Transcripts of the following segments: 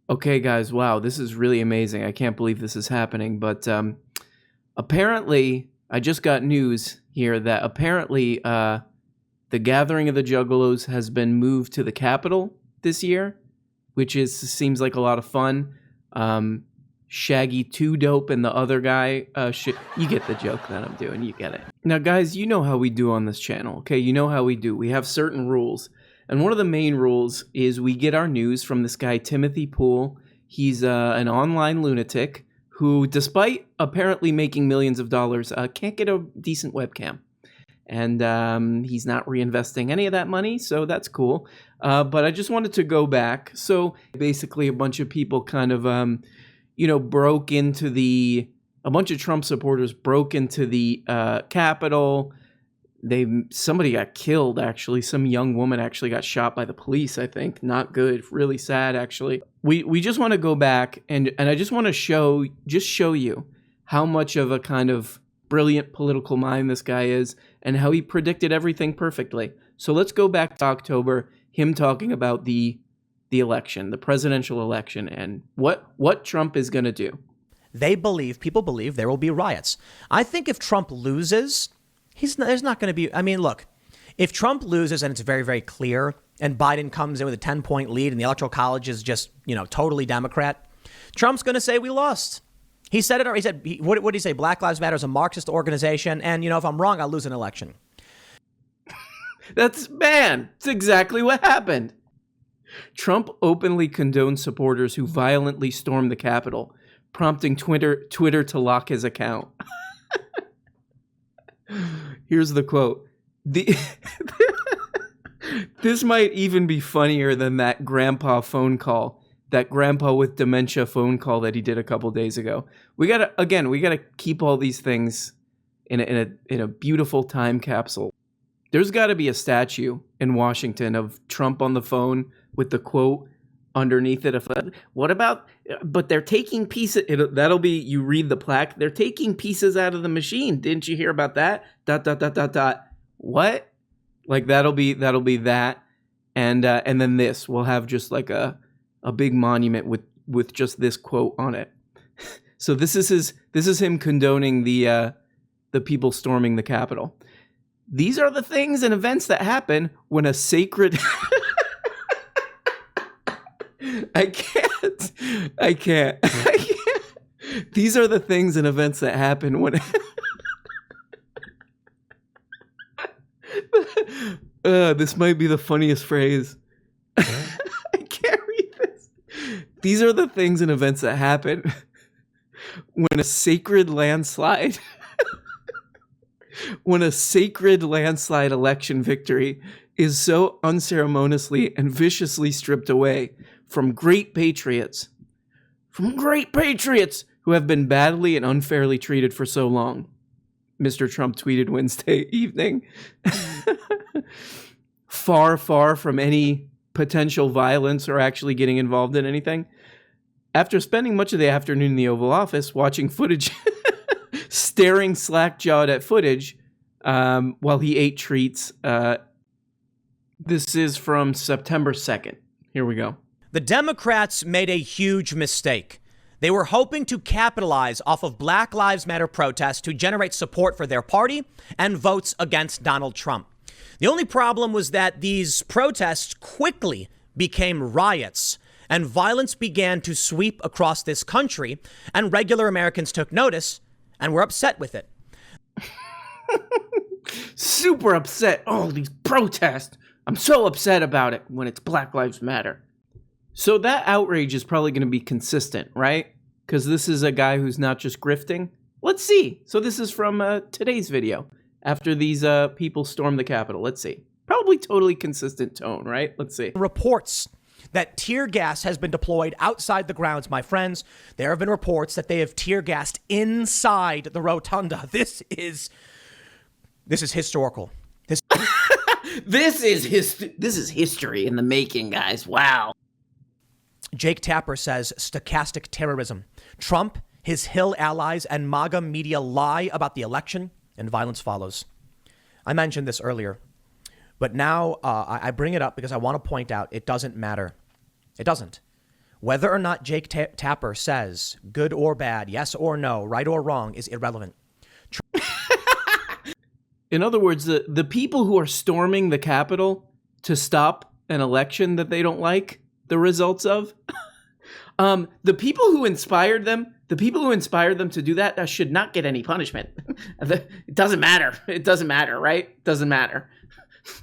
Okay, guys, wow, this is really amazing. I can't believe this is happening, but apparently, I just got news here that apparently the Gathering of the Juggalos has been moved to the Capitol this year, which seems like a lot of fun. Shaggy 2 Dope and the other guy, you get the joke that I'm doing, you get it. Now, guys, you know how we do on this channel, okay? You know how we do. We have certain rules. And one of the main rules is we get our news from this guy, Timothy Poole. He's an online lunatic who, despite apparently making millions of dollars, can't get a decent webcam. And he's not reinvesting any of that money, so that's cool. But I just wanted to go back. So basically a bunch of people kind of, broke into a bunch of Trump supporters broke into the Capitol. Somebody got killed, actually. Some young woman actually got shot by the police, I think. Not good. Really sad, actually. We just want to go back, and I just want to show you how much of a kind of brilliant political mind this guy is and how he predicted everything perfectly. So let's go back to October, him talking about the election, the presidential election, and what Trump is going to do. People believe there will be riots. I think if Trump loses, there's not going to be. I mean, look, if Trump loses and it's very, very clear and Biden comes in with a 10-point lead and the Electoral College is just, totally Democrat, Trump's going to say we lost. He said it. Or he said, what did he say? Black Lives Matter is a Marxist organization. And, if I'm wrong, I'll lose an election. That's exactly what happened. Trump openly condones supporters who violently stormed the Capitol, prompting Twitter to lock his account. Here's the quote. This might even be funnier than that grandpa with dementia phone call that he did a couple days ago. We gotta keep all these things in a beautiful time capsule. There's got to be a statue in Washington of Trump on the phone with the quote underneath it. What about? But they're taking pieces. That'll be, you read the plaque. They're taking pieces out of the machine. Didn't you hear about that? ... What? Like that'll be that, and then this we'll have just like a big monument with just this quote on it. So this is him condoning the people storming the Capitol. These are the things and events that happen when a sacred I can't. These are the things and events that happen when this might be the funniest phrase. I can't read this. These are the things and events that happen when a sacred landslide election victory is so unceremoniously and viciously stripped away from great patriots who have been badly and unfairly treated for so long. Mr. Trump tweeted Wednesday evening. Far from any potential violence or actually getting involved in anything. After spending much of the afternoon in the Oval Office watching footage, staring slack-jawed at footage while he ate treats. This is from September 2nd. Here we go. The Democrats made a huge mistake. They were hoping to capitalize off of Black Lives Matter protests to generate support for their party and votes against Donald Trump. The only problem was that these protests quickly became riots, and violence began to sweep across this country, and regular Americans took notice and were upset with it. Super upset. Oh, these protests. I'm so upset about it when it's Black Lives Matter. So that outrage is probably going to be consistent, right? Because this is a guy who's not just grifting. Let's see. So this is from today's video after these people storm the Capitol. Let's see. Probably totally consistent tone, right? Let's see. Reports that tear gas has been deployed outside the grounds, my friends. There have been reports that they have tear gassed inside the rotunda. This is historical. This is history in the making, guys. Wow. Jake Tapper says stochastic terrorism. Trump, his Hill allies, and Maga media lie about the election, and violence follows. I mentioned this earlier, but now I bring it up because I want to point out it doesn't matter. It doesn't. Whether or not Jake Tapper says good or bad, yes or no, right or wrong is irrelevant. In other words, the people who are storming the Capitol to stop an election that they don't like the results of, the people who inspired them to do that should not get any punishment. It doesn't matter. It doesn't matter, right? Doesn't matter.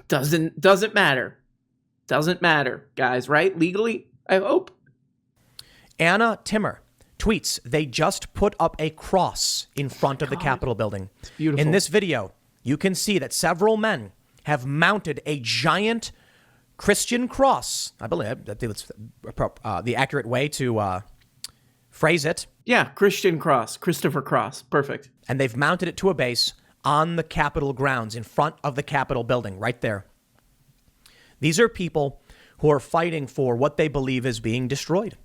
Doesn't matter. Doesn't matter, guys, right? Legally, I hope. Anna Timmer tweets, they just put up a cross in front of the Capitol building. It's beautiful. In this video, you can see that several men have mounted a giant Christian cross. I believe that's the accurate way to phrase it. Yeah, Christian cross, Christopher Cross. Perfect. And they've mounted it to a base on the Capitol grounds in front of the Capitol building right there. These are people who are fighting for what they believe is being destroyed.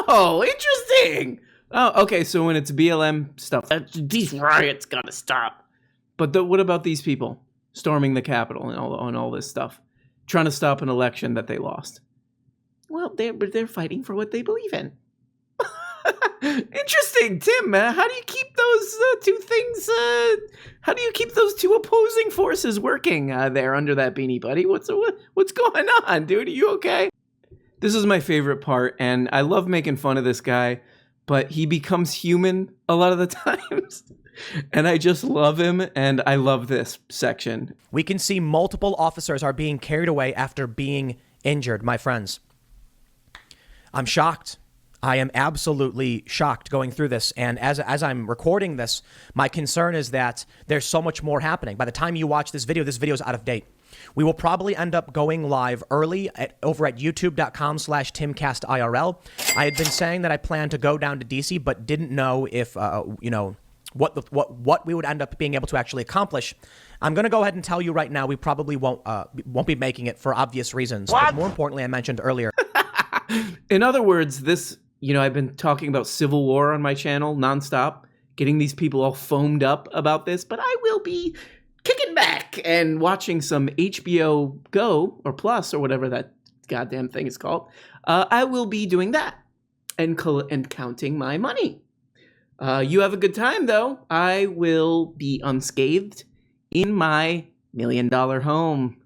Oh, interesting. Oh, okay. So when it's BLM stuff, these riots gotta stop. But what about these people storming the Capitol and all this stuff, trying to stop an election that they lost? Well, they're fighting for what they believe in. Interesting, Tim. How do you keep those two things? How do you keep those two opposing forces working there under that beanie, buddy? What's going on, dude? Are you okay? This is my favorite part, and I love making fun of this guy, but he becomes human a lot of the times, and I just love him, and I love this section. We can see multiple officers are being carried away after being injured, my friends. I'm shocked. I am absolutely shocked going through this, and as I'm recording this, my concern is that there's so much more happening. By the time you watch this video is out of date. We will probably end up going live early over at youtube.com/TimCastIRL. I had been saying that I plan to go down to DC, but didn't know if, what we would end up being able to actually accomplish. I'm going to go ahead and tell you right now, we probably won't be making it for obvious reasons. What? But more importantly, I mentioned earlier. In other words, I've been talking about civil war on my channel nonstop, getting these people all foamed up about this, but I will be kicking back and watching some HBO Go or Plus or whatever that goddamn thing is called. I will be doing that and counting my money. You have a good time, though. I will be unscathed in my $1 million home.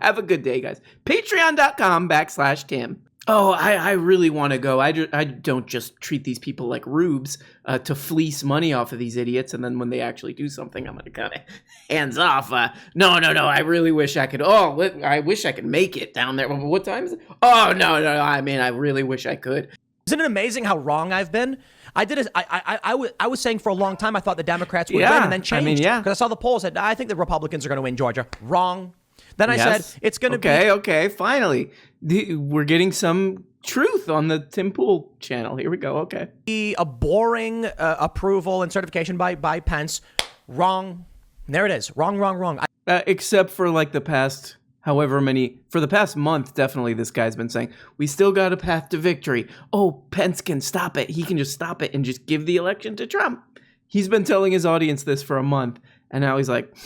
Have a good day, guys. Patreon.com/Tim. Oh, I really want to go. I don't just treat these people like rubes to fleece money off of these idiots, and then when they actually do something, I'm going to kind of hands off. No. I really wish I could. Oh, I wish I could make it down there. What time is it? Oh, no. I mean, I really wish I could. Isn't it amazing how wrong I've been? I was saying for a long time I thought the Democrats would win and then changed. Because I saw the polls said, I think the Republicans are going to win Georgia. Wrong. Then I said, it's going to be... Okay, finally. We're getting some truth on the Tim Pool channel. Here we go, okay. A boring approval and certification by Pence. Wrong. There it is. Wrong. Except for like the past... for the past month, definitely this guy's been saying, we still got a path to victory. Oh, Pence can stop it. He can just stop it and just give the election to Trump. He's been telling his audience this for a month, and now he's like,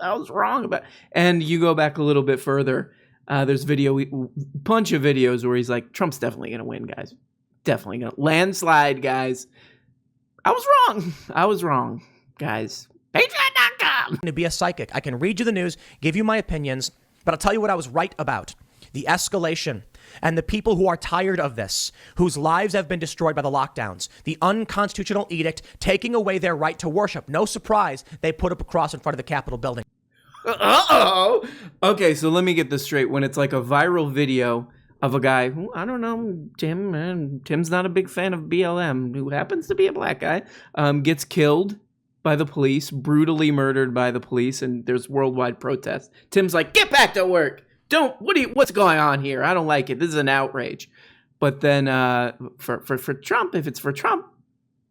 I was wrong about it. And you go back a little bit further, there's bunch of videos where he's like, Trump's definitely going to win, guys. Definitely going to landslide, guys. I was wrong, guys. Patreon.com. To be a psychic. I can read you the news, give you my opinions, but I'll tell you what I was right about. The escalation and the people who are tired of this, whose lives have been destroyed by the lockdowns, the unconstitutional edict taking away their right to worship. No surprise, they put up a cross in front of the Capitol building. Uh-oh. Okay, so let me get this straight. When it's like a viral video of a guy who, I don't know, Tim's not a big fan of BLM, who happens to be a black guy, gets killed by the police, brutally murdered by the police, and there's worldwide protests. Tim's like, get back to work. What's going on here? I don't like it. This is an outrage. But then for Trump, if it's for Trump,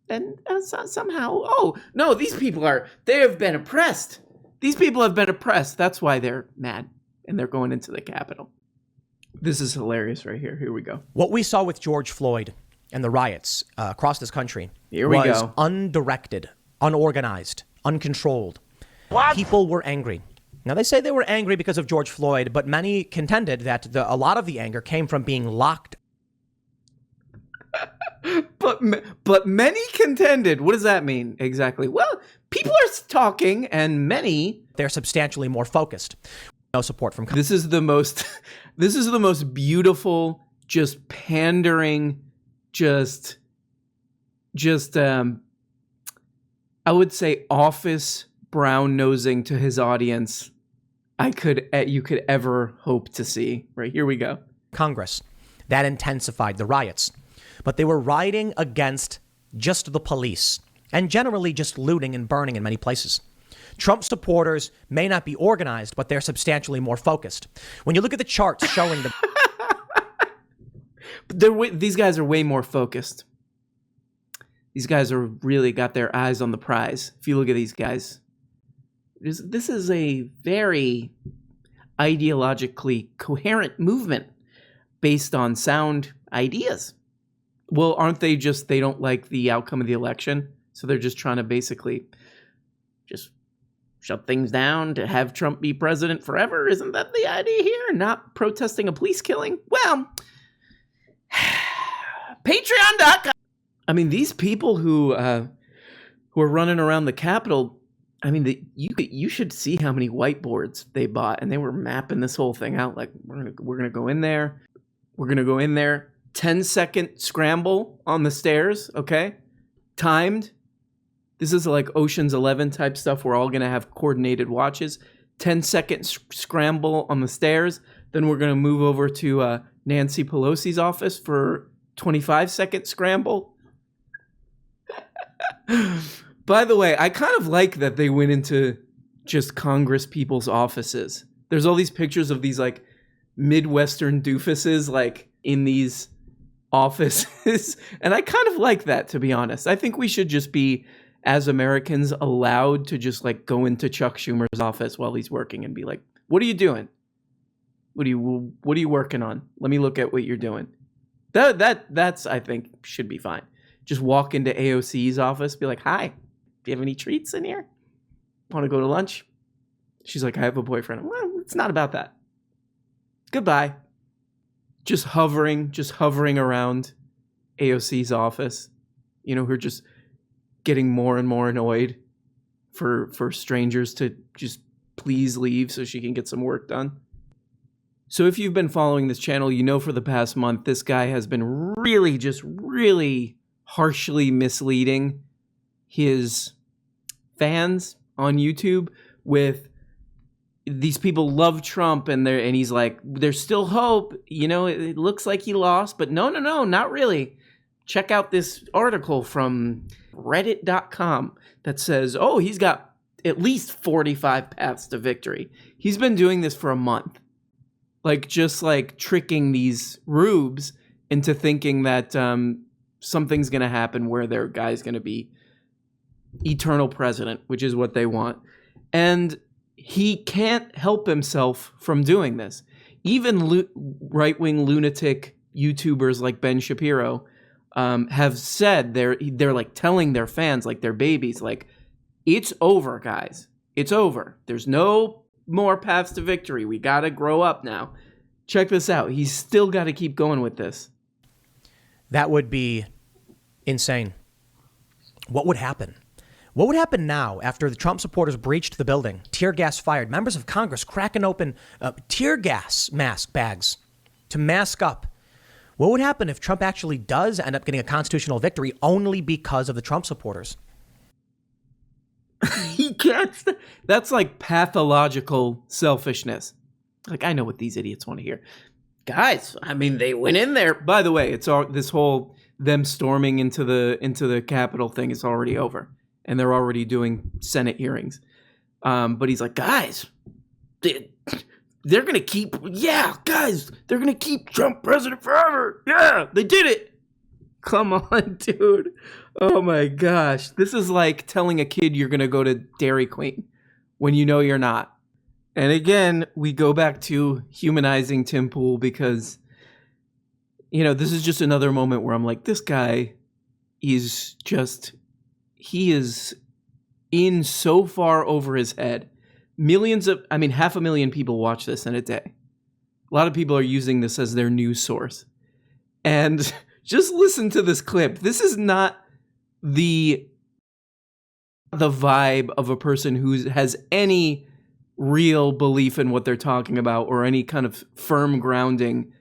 then somehow, oh, no, they have been oppressed. These people have been oppressed. That's why they're mad, and they're going into the Capitol. This is hilarious right here. Here we go. What we saw with George Floyd and the riots across this country was undirected, unorganized, uncontrolled. What? People were angry. Now, they say they were angry because of George Floyd, but many contended that a lot of the anger came from being locked. but many contended. What does that mean exactly? Well, people are talking, and many. They're substantially more focused. No support from. This is the most beautiful, just pandering, just I would say office brown nosing to his audience you could ever hope to see. Right, here we go. Congress. That intensified the riots. But they were rioting against just the police and generally just looting and burning in many places. Trump supporters may not be organized, but they're substantially more focused. When you look at the charts showing these guys are way more focused. These guys are really got their eyes on the prize. If you look at these guys, this is a very ideologically coherent movement based on sound ideas. Well, aren't they just, they don't like the outcome of the election, so they're just trying to basically just shut things down to have Trump be president forever? Isn't that the idea here? Not protesting a police killing? Well, Patreon.com. I mean, these people who are running around the Capitol, I mean, you should see how many whiteboards they bought, and they were mapping this whole thing out. Like, we're gonna go in there. We're gonna go in there. 10-second scramble on the stairs. Okay, timed. This is like Ocean's 11 type stuff. We're all gonna have coordinated watches. 10-second scramble on the stairs. Then we're gonna move over to Nancy Pelosi's office for 25-second scramble. By the way, I kind of like that they went into just Congress people's offices. There's all these pictures of these like Midwestern doofuses like in these offices. And I kind of like that, to be honest. I think we should just be, as Americans, allowed to just like go into Chuck Schumer's office while he's working and be like, what are you doing? What are you working on? Let me look at what you're doing. That's I think should be fine. Just walk into AOC's office, be like, hi, do you have any treats in here? Want to go to lunch? She's like, I have a boyfriend. Well, it's not about that. Goodbye. Just hovering around AOC's office. You know, who are just getting more and more annoyed for strangers to just please leave so she can get some work done. So if you've been following this channel, you know for the past month, this guy has been really harshly misleading his fans on YouTube with these people love Trump and he's like, there's still hope. You know, it looks like he lost, but no, not really. Check out this article from reddit.com that says, oh, he's got at least 45 paths to victory. He's been doing this for a month. Like, just like tricking these rubes into thinking that something's going to happen where their guy's going to be eternal president, which is what they want. And he can't help himself from doing this. Even right-wing lunatic YouTubers like Ben Shapiro have said they're like telling their fans, like their babies, like, it's over, guys. It's over. There's no more paths to victory. We got to grow up now. Check this out. He's still got to keep going with this. That would be insane. What would happen? What would happen now after the Trump supporters breached the building, tear gas fired, members of Congress cracking open tear gas mask bags to mask up? What would happen if Trump actually does end up getting a constitutional victory only because of the Trump supporters? He can't. That's like pathological selfishness. Like, I know what these idiots want to hear. Guys, I mean, they went in there. By the way, it's all this whole them storming into the Capitol thing is already over. And they're already doing Senate hearings. But he's like, guys, they're going to keep, they're going to keep Trump president forever. Yeah, they did it. Come on, dude. Oh my gosh. This is like telling a kid you're going to go to Dairy Queen when you know you're not. And again, we go back to humanizing Tim Pool because, you know, this is just another moment where I'm like, this guy is just, he is in so far over his head. 500,000 people watch this in a day. A lot of people are using this as their news source. And Just listen to this clip. This is not the vibe of a person who has any real belief in what they're talking about or any kind of firm grounding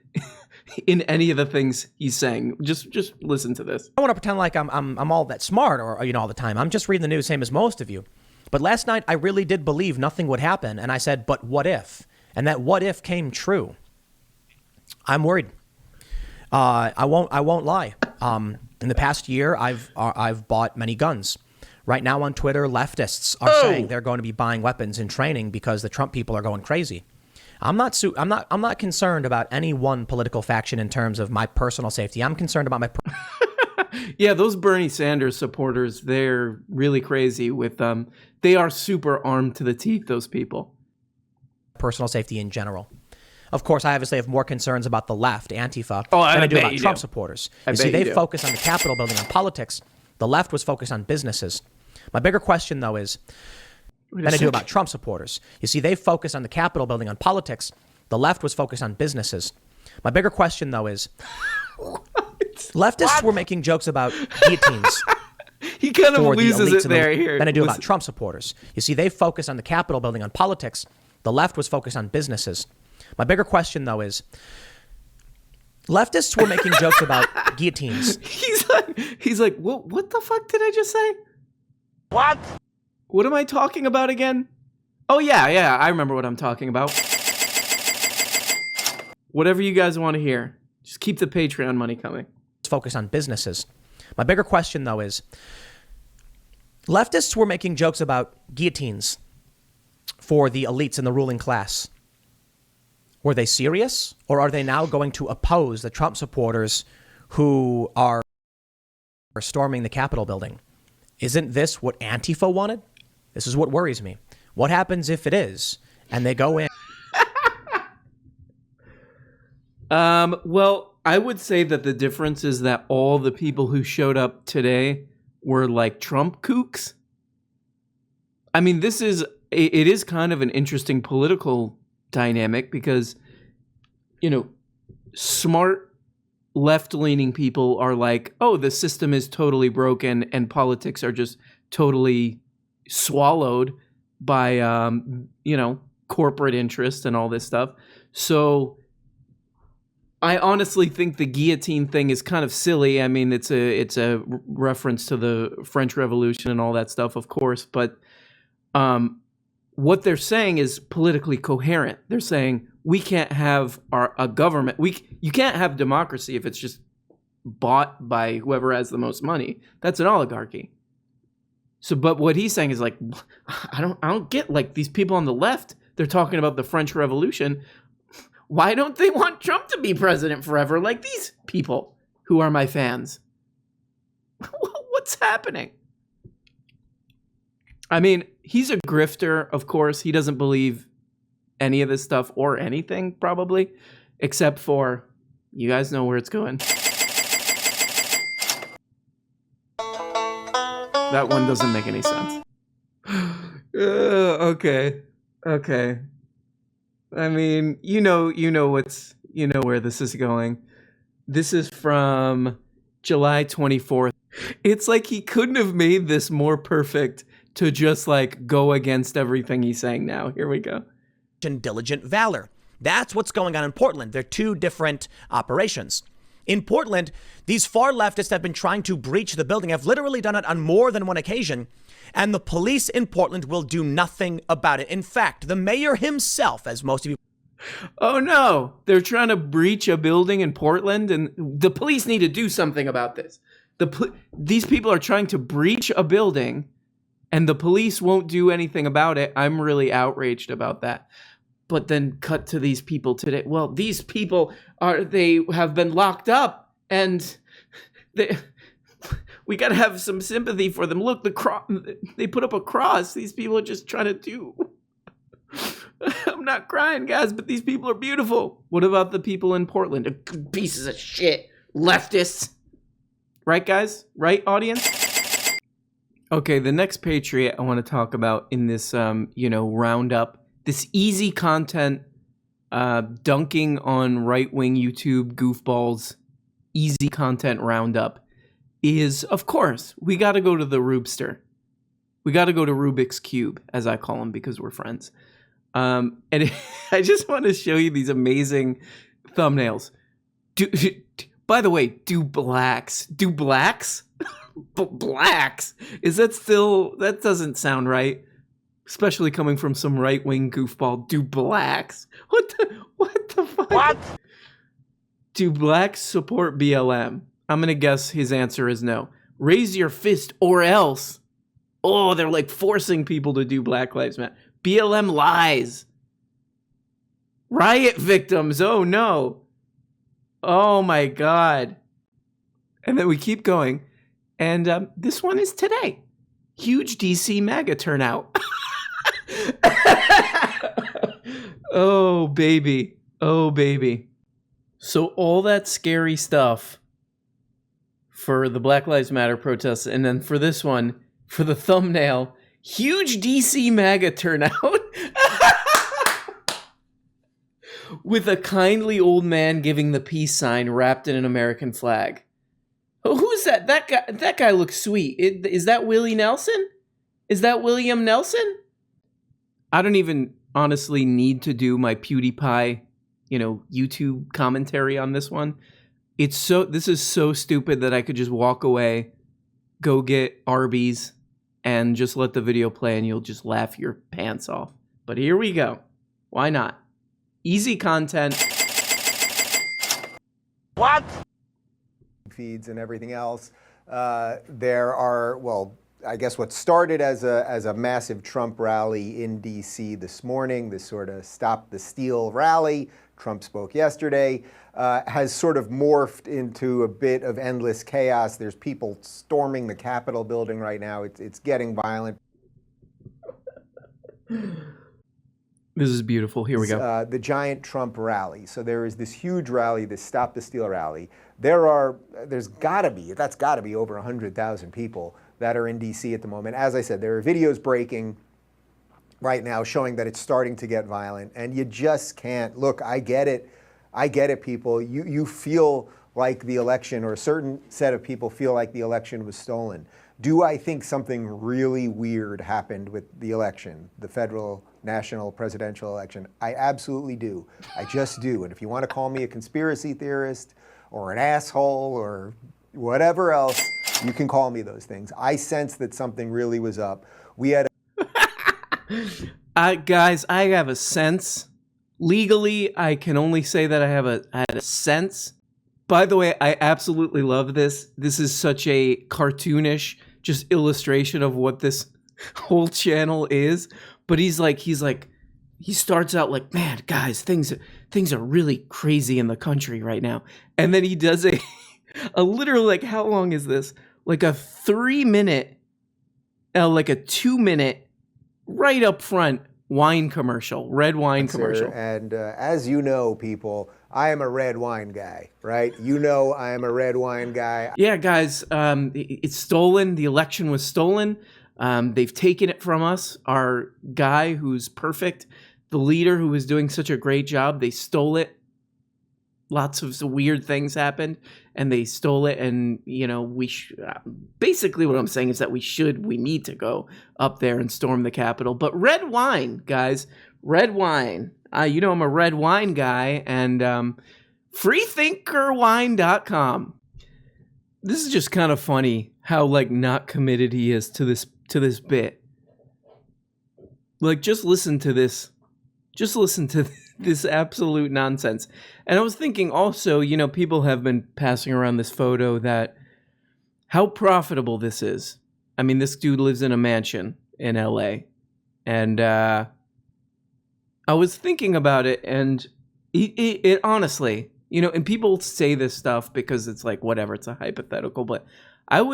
in any of the things he's saying. Just listen to this. I want to pretend like I'm all that smart or all the time. I'm just reading the news, same as most of you. But last night I really did believe nothing would happen, and I said, "But what if?" And that what if came true. I'm worried. I won't lie. In the past year, I've bought many guns. Right now on Twitter, leftists are saying they're going to be buying weapons in training because the Trump people are going crazy. I'm not concerned about any one political faction in terms of my personal safety. I'm concerned about my yeah, those Bernie Sanders supporters, they're really crazy with they are super armed to the teeth, those people. Personal safety in general. Of course, I obviously have more concerns about the left, Antifa, than I do about Trump supporters. You see, they do. focus on the Capitol building, on politics. The left was focused on businesses. My bigger question, though, is than I do about Trump supporters. You see, they focus on the Capitol building, on politics. The left was focused on businesses. My bigger question, though, is leftists were making jokes about guillotines. He kind of loses it there. Here, than I do about Trump supporters. You see, they focus on the Capitol building, on politics. The left was focused on businesses. My bigger question, though, is leftists were making jokes about guillotines. He's like, what the fuck did I just say? What am I talking about again? Oh, yeah, I remember what I'm talking about. Whatever you guys want to hear. Just keep the Patreon money coming. Focus on businesses. My bigger question, though, is leftists were making jokes about guillotines for the elites in the ruling class. Were they serious, or are they now going to oppose the Trump supporters who are storming the Capitol building? Isn't this what Antifa wanted? This is what worries me. What happens if it is, and they go in? Well, I would say that the difference is that all the people who showed up today were like Trump kooks. I mean, it is kind of an interesting political dynamic because, smart left-leaning people are like, oh, the system is totally broken and politics are just totally swallowed by, corporate interest and all this stuff. So I honestly think the guillotine thing is kind of silly. I mean, it's a reference to the French Revolution and all that stuff, of course, but what they're saying is politically coherent. They're saying we can't have a government. You can't have democracy if it's just bought by whoever has the most money. That's an oligarchy. So, but what he's saying is like, I don't get like these people on the left. They're talking about the French Revolution. Why don't they want Trump to be president forever like these people who are my fans? What's happening? I mean, he's a grifter, of course. He doesn't believe any of this stuff or anything, probably, except for, you guys know where it's going. That one doesn't make any sense. Okay. I mean, you know where this is going. This is from July 24th. It's like he couldn't have made this more perfect to just like go against everything he's saying now. Here we go. Diligent valor. That's what's going on in Portland. They're two different operations. In Portland, these far leftists have been trying to breach the building, have literally done it on more than one occasion, and the police in Portland will do nothing about it. In fact, the mayor himself, as most of you... Oh no, they're trying to breach a building in Portland, and the police need to do something about this. These people are trying to breach a building, and the police won't do anything about it. I'm really outraged about that. But then cut to these people today. Well, these people they have been locked up, and we got to have some sympathy for them. Look, they put up a cross. These people are just trying to do. I'm not crying, guys, but these people are beautiful. What about the people in Portland? Pieces of shit. Leftists. Right, guys? Right, audience? Okay, the next patriot I want to talk about in this, roundup. This easy content, dunking on right-wing YouTube goofballs easy content roundup is, of course, we got to go to the Rubster. We got to go to Rubik's Cube, as I call him, because we're friends. And I just want to show you these amazing thumbnails. By the way, do blacks? Blacks? Is that still, that doesn't sound right. Especially coming from some right-wing goofball. Do blacks? What the fuck? What? Do blacks support BLM? I'm going to guess his answer is no. Raise your fist or else. Oh, they're like forcing people to do Black Lives Matter. BLM lies. Riot victims. Oh, no. Oh, my God. And then we keep going. And this one is today. Huge DC MAGA turnout. Oh, baby. Oh, baby. So all that scary stuff for the Black Lives Matter protests, and then for this one, for the thumbnail, huge DC MAGA turnout. With a kindly old man giving the peace sign wrapped in an American flag. Oh, who's that? That guy looks sweet. Is that Willie Nelson? Is that William Nelson? I don't even honestly need to do my PewDiePie, YouTube commentary on this one. This is so stupid that I could just walk away, go get Arby's, and just let the video play and you'll just laugh your pants off. But here we go. Why not? Easy content. What? Feeds and everything else. There are, well, I guess what started as a massive Trump rally in D.C. this morning, this sort of Stop the Steal rally, Trump spoke yesterday, has sort of morphed into a bit of endless chaos. There's people storming the Capitol building right now. It's getting violent. This is beautiful. Here we go. The giant Trump rally. So there is this huge rally, this Stop the Steal rally. That's got to be over 100,000 people that are in D.C. at the moment. As I said, there are videos breaking right now showing that it's starting to get violent, and you just can't. Look, I get it, people. You feel like the election, or a certain set of people feel like the election was stolen. Do I think something really weird happened with the election, the federal, national, presidential election? I absolutely do. I just do. And if you want to call me a conspiracy theorist or an asshole or whatever else, you can call me those things. I sense that something really was up. We had guys, I have a sense. Legally, I can only say that I had a sense. By the way, I absolutely love this. This is such a cartoonish just illustration of what this whole channel is. But he starts out like, man, guys, things are really crazy in the country right now. And then he does a literal, like, how long is this? Like a 3-minute, like a 2-minute, right up front wine commercial, red wine commercial. And as you know, people, I am a red wine guy, right? You know I am a red wine guy. Yeah, guys, it's stolen. The election was stolen. They've taken it from us. Our guy who's perfect, the leader who was doing such a great job, they stole it. Lots of weird things happened, and they stole it. And, basically what I'm saying is that we need to go up there and storm the Capitol. But red wine, guys, red wine. I'm a red wine guy, and freethinkerwine.com. This is just kind of funny how, like, not committed he is to this bit. Like, just listen to this. Just listen to this absolute nonsense. And I was thinking also, people have been passing around this photo that how profitable this is. I mean, this dude lives in a mansion in LA. And I was thinking about it, and it honestly, and people say this stuff because it's like, whatever, it's a hypothetical, but it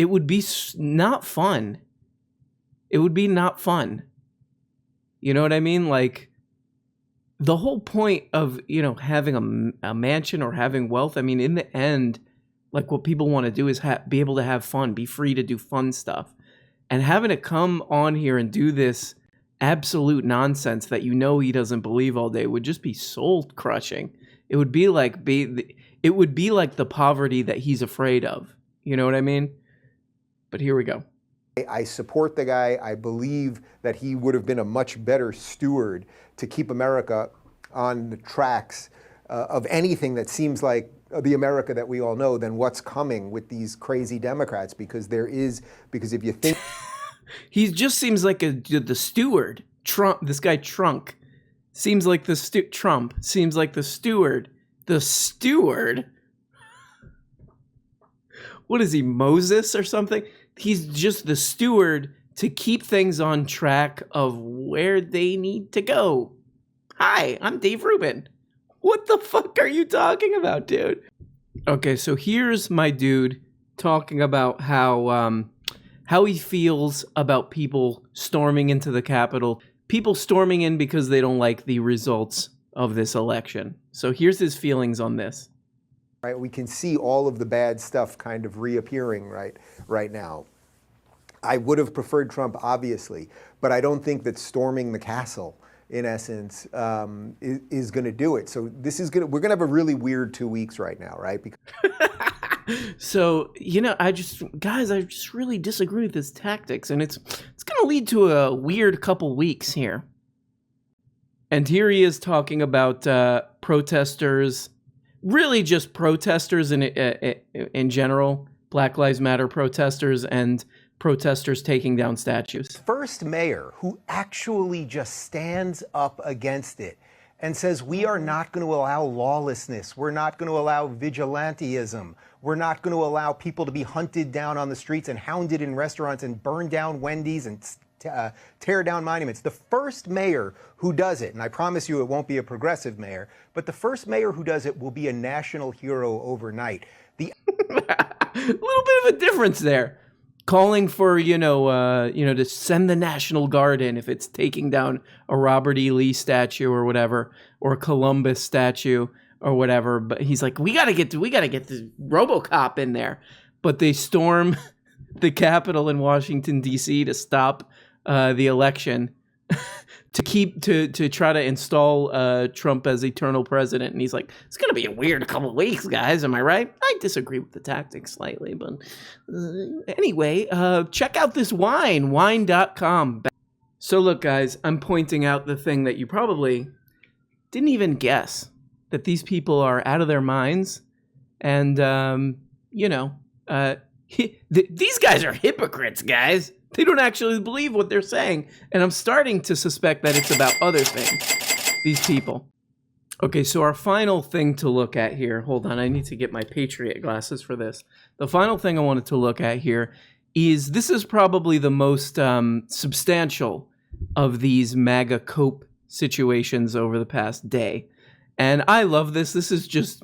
would be not fun. It would be not fun. You know what I mean? Like, the whole point of, having a mansion or having wealth, I mean, in the end, like, what people want to do is be able to have fun, be free to do fun stuff. And having to come on here and do this absolute nonsense that he doesn't believe all day would just be soul crushing. It would be like, it It would be like the poverty that he's afraid of. You know what I mean? But here we go. I support the guy. I believe that he would have been a much better steward to keep America on the tracks of anything that seems like the America that we all know than what's coming with these crazy Democrats, because if you think he just seems like the steward. Trump, this guy Trump, seems like the steward. The steward? What is he, Moses or something? He's just the steward to keep things on track of where they need to go. Hi, I'm Dave Rubin. What the fuck are you talking about, dude? Okay, so here's my dude talking about how he feels about people storming into the Capitol. People storming in because they don't like the results of this election. So here's his feelings on this. Right, we can see all of the bad stuff kind of reappearing right now. I would have preferred Trump, obviously, but I don't think that storming the castle, in essence, is going to do it. So we're going to have a really weird 2 weeks right now, right? Because so, I just really disagree with his tactics, and it's going to lead to a weird couple weeks here. And here he is talking about protesters, really just protesters in general, Black Lives Matter protesters and protesters taking down statues. First mayor who actually just stands up against it and says, we are not going to allow lawlessness. We're not going to allow vigilantism. We're not going to allow people to be hunted down on the streets and hounded in restaurants and burn down Wendy's and tear down monuments. The first mayor who does it, and I promise you it won't be a progressive mayor, but the first mayor who does it will be a national hero overnight. A little bit of a difference there. Calling for, to send the National Guard in if it's taking down a Robert E. Lee statue or whatever, or a Columbus statue or whatever. But he's like, we gotta get the RoboCop in there. But they storm the Capitol in Washington, D.C. to stop the election, to try to install Trump as eternal president. And he's like, it's going to be a weird couple of weeks, guys. Am I right? I disagree with the tactics slightly, but anyway, check out this wine.com. So look, guys, I'm pointing out the thing that you probably didn't even guess, that these people are out of their minds. And, these guys are hypocrites, guys. They don't actually believe what they're saying. And I'm starting to suspect that it's about other things, these people. Okay, so our final thing to look at here, hold on, I need to get my Patriot glasses for this. The final thing I wanted to look at here is, this is probably the most substantial of these MAGA cope situations over the past day. And I love this. This is just,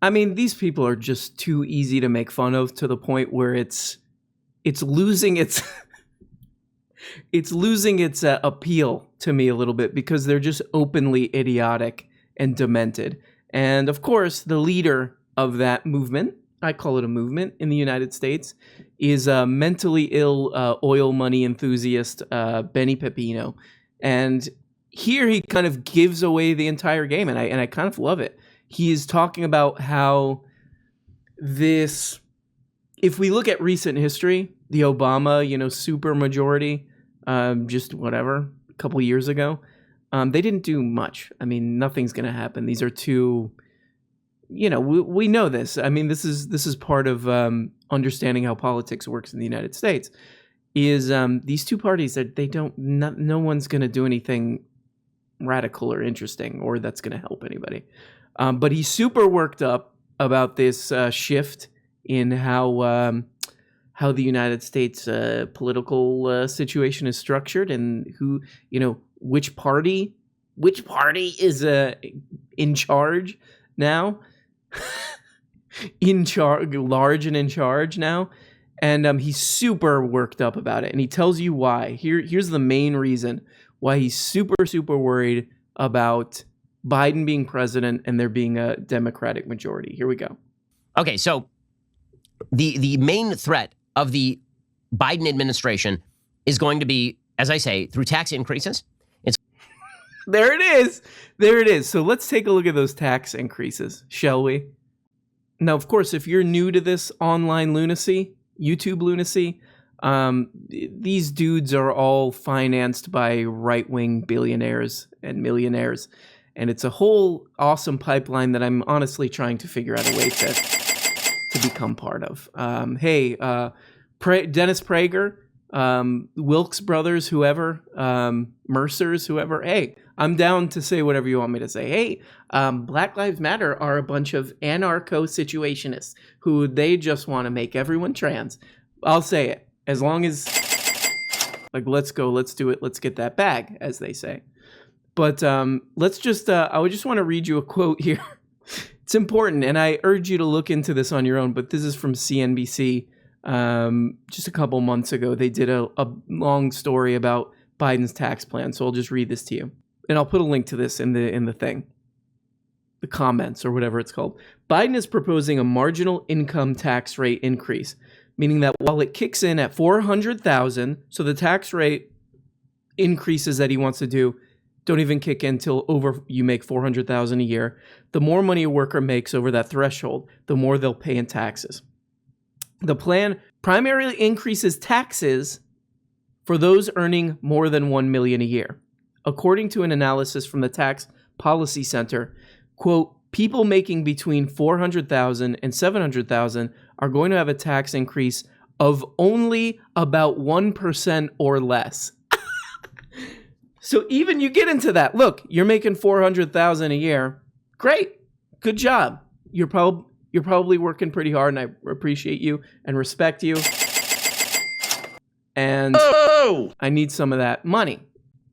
these people are just too easy to make fun of, to the point where it's losing its appeal to me a little bit, because they're just openly idiotic and demented. And of course, the leader of that movement, I call it a movement in the United States, is a mentally ill oil money enthusiast, Benny Pepino. And here he kind of gives away the entire game, and I kind of love it. He is talking about how this, if we look at recent history, the Obama, super majority, just whatever, a couple years ago, they didn't do much. Nothing's going to happen. These are two, we know this. This is part of understanding how politics works in the United States, is these two parties that no one's going to do anything radical or interesting or that's going to help anybody. But he's super worked up about this shift in how the United States political situation is structured, and who, which party is in charge now, large and in charge now. And he's super worked up about it, and he tells you why. Here's the main reason why he's super worried about Biden being president and there being a Democratic majority. Here we go. Okay, so the main threat of the Biden administration is going to be, as I say, through tax increases. There it is. So let's take a look at those tax increases, shall we? Now, of course, if you're new to this online lunacy, YouTube lunacy, these dudes are all financed by right-wing billionaires and millionaires. And it's a whole awesome pipeline that I'm honestly trying to figure out a way to become part of. Dennis Prager, Wilkes Brothers, whoever, Mercers, whoever. Hey, I'm down to say whatever you want me to say. Hey, Black Lives Matter are a bunch of anarcho-situationists who they just want to make everyone trans. I'll say it. As long as, like, let's go, let's do it, let's get that bag, as they say. But let's just, I would just want to read you a quote here. It's important, and I urge you to look into this on your own, but this is from CNBC. Just a couple months ago, they did a long story about Biden's tax plan. So I'll just read this to you. And I'll put a link to this in the thing, the comments or whatever it's called. Biden is proposing a marginal income tax rate increase, meaning that while it kicks in at $400,000, so the tax rate increases that he wants to do don't even kick in till over you make $400,000 a year. The more money a worker makes over that threshold, the more they'll pay in taxes. The plan primarily increases taxes for those earning more than $1 million a year. According to an analysis from the Tax Policy Center, quote, people making between $400,000 and $700,000 are going to have a tax increase of only about 1% or less. So even you get into that. Look, you're making $400,000 a year. Great. Good job. You're probably working pretty hard, and I appreciate you and respect you. And I need some of that money.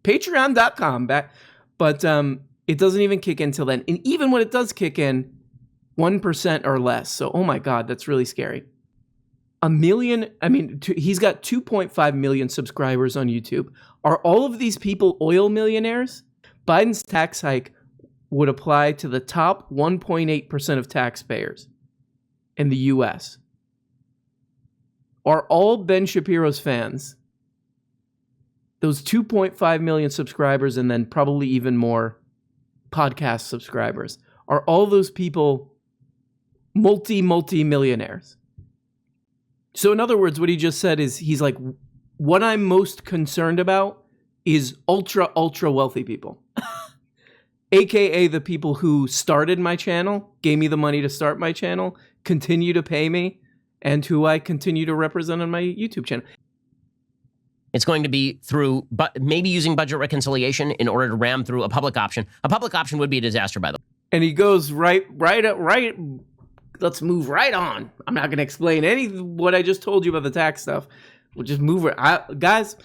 Patreon.com but it doesn't even kick in till then. And even when it does kick in, 1% or less. So, oh my God, that's really scary. He's got 2.5 million subscribers on YouTube. Are all of these people oil millionaires? Biden's tax hike would apply to the top 1.8% of taxpayers in the U.S. Are all Ben Shapiro's fans, those 2.5 million subscribers and then probably even more podcast subscribers, are all those people multi-millionaires? So in other words, what he just said is he's like, what I'm most concerned about is ultra wealthy people. AKA the people who started my channel, gave me the money to start my channel, continue to pay me, and who I continue to represent on my YouTube channel. It's going to be through, but maybe using budget reconciliation in order to ram through a public option. A public option would be a disaster, by the way. And he goes right. Let's move right on. I'm not going to explain what I just told you about the tax stuff. We'll just move it. Guys,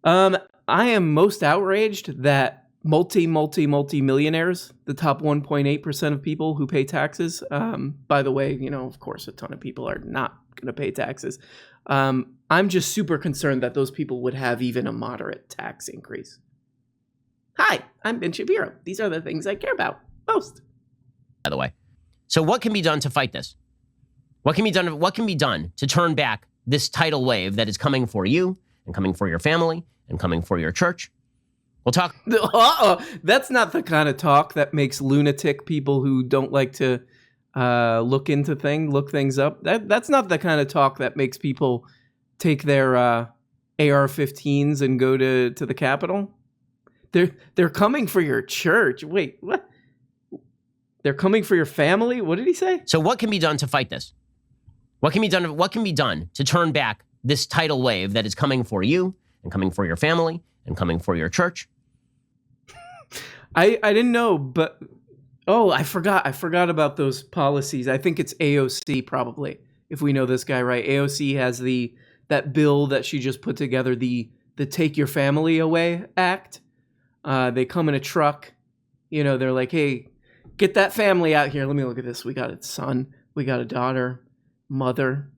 I am most outraged that multi-millionaires, the top 1.8% of people who pay taxes. By the way, of course, a ton of people are not going to pay taxes. I'm just super concerned that those people would have even a moderate tax increase. Hi, I'm Ben Shapiro. These are the things I care about most. By the way. So what can be done to fight this? What can be done to turn back this tidal wave that is coming for you and coming for your family and coming for your church? We'll talk. That's not the kind of talk that makes lunatic people who don't like to look things up. That's not the kind of talk that makes people take their AR-15s and go to the Capitol. They're coming for your church. Wait, what? They're coming for your family? What did he say? So what can be done to fight this? What can be done to turn back this tidal wave that is coming for you and coming for your family and coming for your church? I didn't know, but I forgot about those policies. I think it's AOC probably, if we know this guy right. AOC has that bill that she just put together, the Take Your Family Away Act. They come in a truck. They're like, hey, get that family out here. Let me look at this. We got a son. We got a daughter, mother,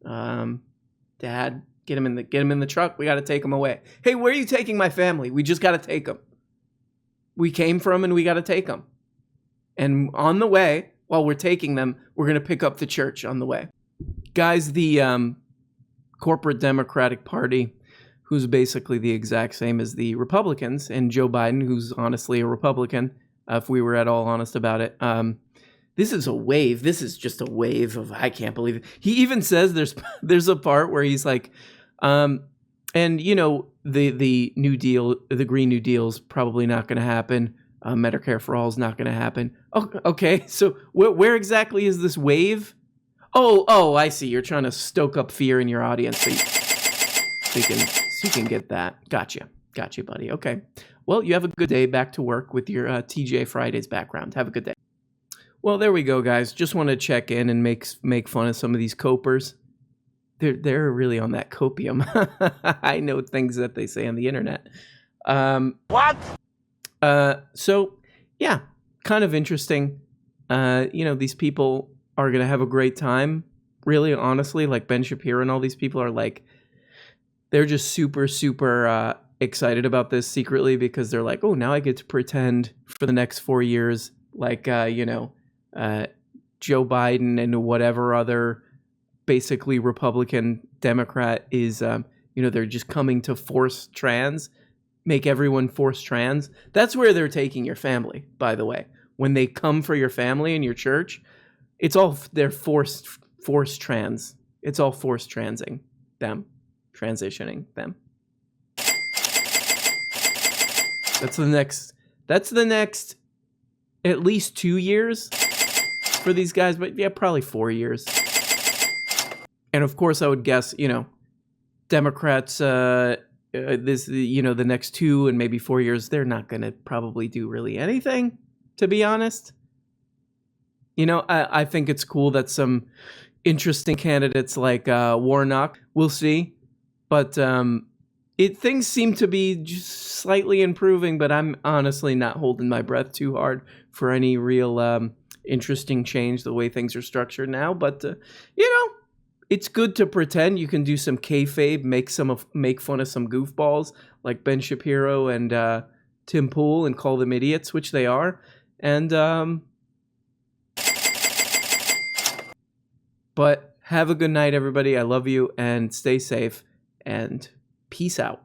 dad. Get him in the truck. We got to take him away. Hey, where are you taking my family? We just got to take them. We came from and we got to take them. And on the way, while we're taking them, we're going to pick up the church on the way. Guys, the corporate Democratic Party, who's basically the exact same as the Republicans, and Joe Biden, who's honestly a Republican, if we were at all honest about it, this is a wave. This is just a wave of, I can't believe it. He even says there's a part where he's like, and the New Deal, the Green New Deal is probably not going to happen. Medicare for all is not going to happen. Oh, okay. So where exactly is this wave? Oh, I see. You're trying to stoke up fear in your audience so you can get that. Gotcha, buddy. Okay. Well, you have a good day back to work with your TJ Fridays background. Have a good day. Well, there we go, guys. Just want to check in and make fun of some of these copers. They're really on that copium. I know things that they say on the internet. What? So yeah, kind of interesting. These people are gonna have a great time. Really, honestly, like Ben Shapiro and all these people are like, they're just super, super excited about this secretly because they're like, oh, now I get to pretend for the next 4 years, like Joe Biden and whatever other basically Republican Democrat is, they're just coming to force trans, make everyone force trans. That's where they're taking your family, by the way. When they come for your family in your church, it's all, they're forced trans. It's all forced transing them, transitioning them. That's the next at least 2 years for these guys, but yeah, probably 4 years. And of course, I would guess, Democrats, the next 2 and maybe 4 years, they're not going to probably do really anything, to be honest. I think it's cool that some interesting candidates like Warnock, we'll see. But things seem to be just slightly improving, but I'm honestly not holding my breath too hard for any real interesting change the way things are structured now. But, it's good to pretend. You can do some kayfabe, make fun of some goofballs like Ben Shapiro and Tim Pool and call them idiots, which they are. And but have a good night, everybody. I love you and stay safe and peace out.